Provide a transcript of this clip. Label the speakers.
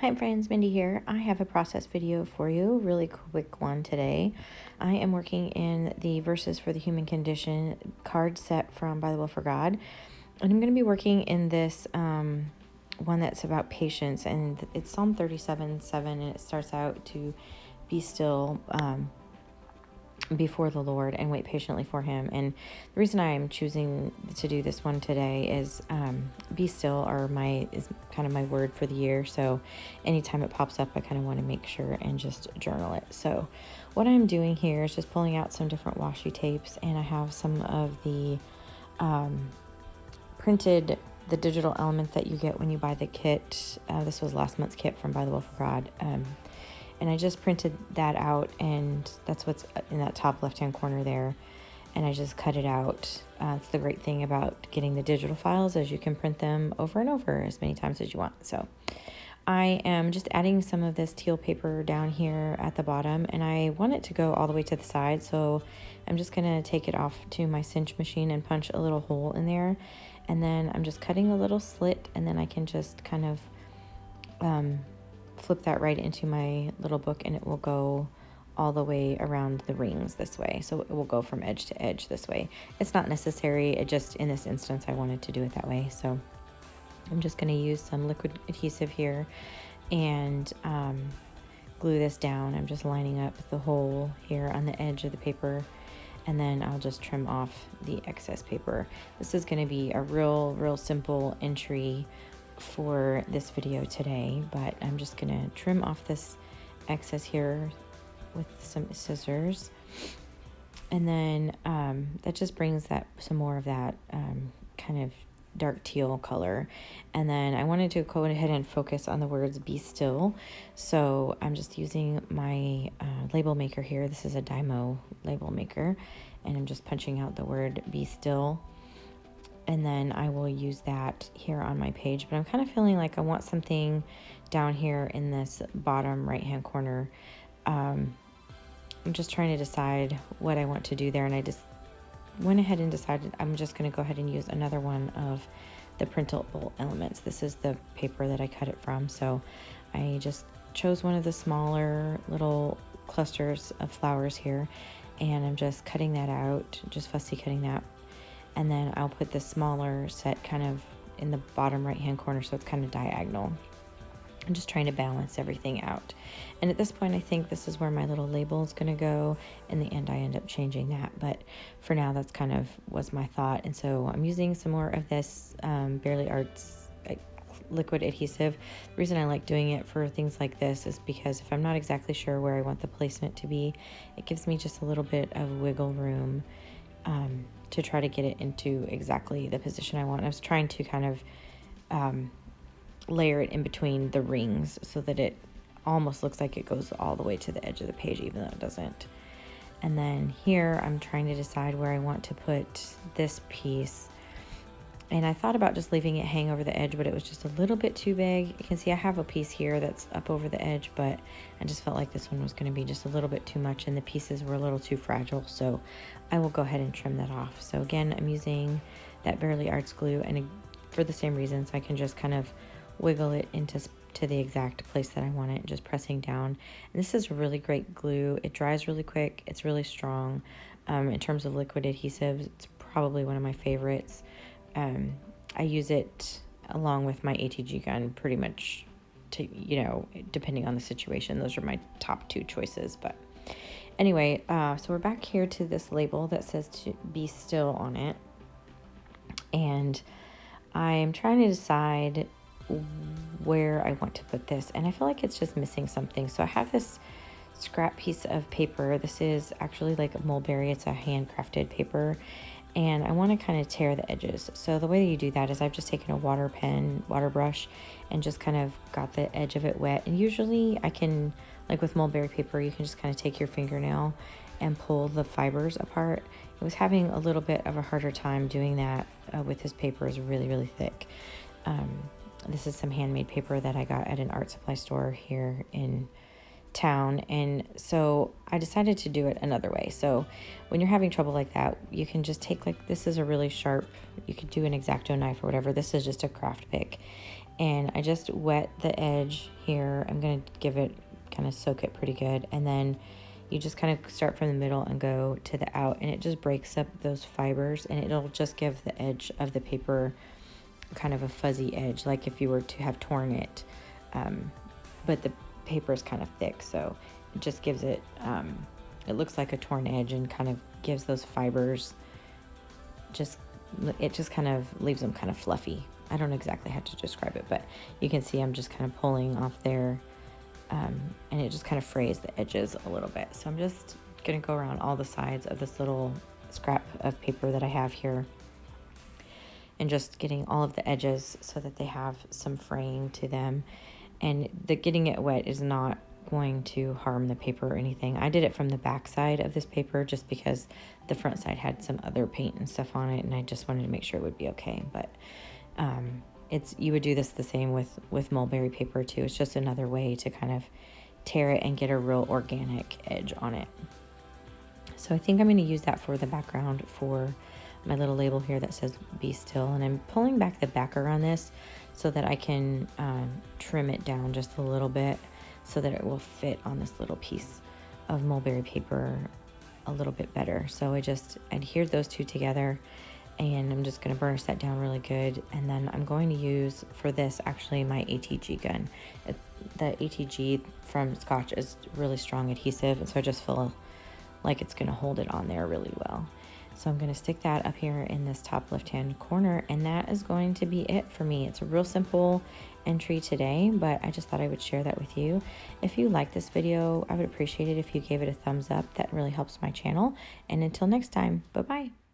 Speaker 1: Hi friends, Mindy here. I have a process video for you, really quick one today. I am working in the Verses for the Human Condition card set from Bythewell4God, and I'm going to be working in this one that's about patience, and it's Psalm 37:7, and it starts out to be still before the Lord and wait patiently for him. And the reason I'm choosing to do this one today is be still is kind of my word for the year. So anytime it pops up, I kind of want to make sure and just journal it. So what I'm doing here is just pulling out some different washi tapes, and I have some of the the digital elements that you get when you buy the kit. This was last month's kit from Bythewell4God. And I just printed that out, and that's what's in that top left-hand corner there. And I just cut it out. It's the great thing about getting the digital files, is you can print them over and over as many times as you want. So I am just adding some of this teal paper down here at the bottom, and I want it to go all the way to the side. So I'm just gonna take it off to my cinch machine and punch a little hole in there. And then I'm just cutting a little slit, and then I can just kind of flip that right into my little book, and it will go all the way around the rings this way. So it will go from edge to edge this way. It's not necessary. It just, in this instance, I wanted to do it that way. So I'm just going to use some liquid adhesive here and glue this down. I'm just lining up the hole here on the edge of the paper, and then I'll just trim off the excess paper. This is going to be a real simple entry for this video today, but I'm just gonna trim off this excess here with some scissors, and then that just brings some more of that kind of dark teal color. And then I wanted to go ahead and focus on the words "be still," so I'm just using my label maker here. This is a Dymo label maker, and I'm just punching out the word "be still." And then I will use that here on my page. But I'm kind of feeling like I want something down here in this bottom right-hand corner. I'm just trying to decide what I want to do there. And I just went ahead and decided I'm just going to go ahead and use another one of the printable elements. This is the paper that I cut it from. So I just chose one of the smaller little clusters of flowers here. And I'm just cutting that out, just fussy cutting that. And then I'll put the smaller set kind of in the bottom right-hand corner, so it's kind of diagonal. I'm just trying to balance everything out. And at this point, I think this is where my little label is going to go. In the end, I end up changing that. But for now, that's kind of was my thought. And so I'm using some more of this Barely Arts liquid adhesive. The reason I like doing it for things like this is because if I'm not exactly sure where I want the placement to be, it gives me just a little bit of wiggle room to try to get it into exactly the position I want. I was trying to kind of layer it in between the rings so that it almost looks like it goes all the way to the edge of the page, even though it doesn't. And then here I'm trying to decide where I want to put this piece. And I thought about just leaving it hang over the edge, but it was just a little bit too big. You can see I have a piece here that's up over the edge, but I just felt like this one was going to be just a little bit too much, and the pieces were a little too fragile, so I will go ahead and trim that off. So again, I'm using that Barely Arts glue, and for the same reasons, I can just kind of wiggle it into the exact place that I want it, just pressing down. And this is really great glue. It dries really quick. It's really strong. In terms of liquid adhesives, it's probably one of my favorites. I use it along with my ATG gun pretty much to, depending on the situation. Those are my top two choices. But anyway, so we're back here to this label that says to be still on it. And I'm trying to decide where I want to put this. And I feel like it's just missing something. So I have this scrap piece of paper. This is actually like a mulberry. It's a handcrafted paper. And I want to kind of tear the edges. So the way that you do that is I've just taken a water brush, and just kind of got the edge of it wet. And usually I can, like with mulberry paper, you can just kind of take your fingernail and pull the fibers apart. I was having a little bit of a harder time doing that with this paper. Is really thick. This is some handmade paper that I got at an art supply store here in town, and so I decided to do it another way. So when you're having trouble like that, you can just take, like, this is a really sharp, you could do an X-Acto knife or whatever. This is just a craft pick, And I just wet the edge here. I'm going to give it, kind of soak it pretty good. And then you just kind of start from the middle and go to the out, and it just breaks up those fibers, and it'll just give the edge of the paper kind of a fuzzy edge, like if you were to have torn it. But the paper is kind of thick, so it just gives it, it looks like a torn edge and kind of gives those fibers, it just kind of leaves them kind of fluffy. I don't know exactly how to describe it, but you can see I'm just kind of pulling off there, and it just kind of frays the edges a little bit. So I'm just going to go around all the sides of this little scrap of paper that I have here, and just getting all of the edges so that they have some fraying to them. And getting it wet is not going to harm the paper or anything. I did it from the back side of this paper just because the front side had some other paint and stuff on it, and I just wanted to make sure it would be okay. But you would do this the same with mulberry paper too. It's just another way to kind of tear it and get a real organic edge on it. So I think I'm going to use that for the background for my little label here that says "Be Still," and I'm pulling back the backer on this so that I can trim it down just a little bit so that it will fit on this little piece of mulberry paper a little bit better. So I just adhered those two together, and I'm just going to burnish that down really good. And then I'm going to use for this actually my ATG gun. The ATG from Scotch is really strong adhesive, and so I just feel like it's going to hold it on there really well. So I'm going to stick that up here in this top left-hand corner, and that is going to be it for me. It's a real simple entry today, but I just thought I would share that with you. If you like this video, I would appreciate it if you gave it a thumbs up. That really helps my channel. And until next time, bye-bye.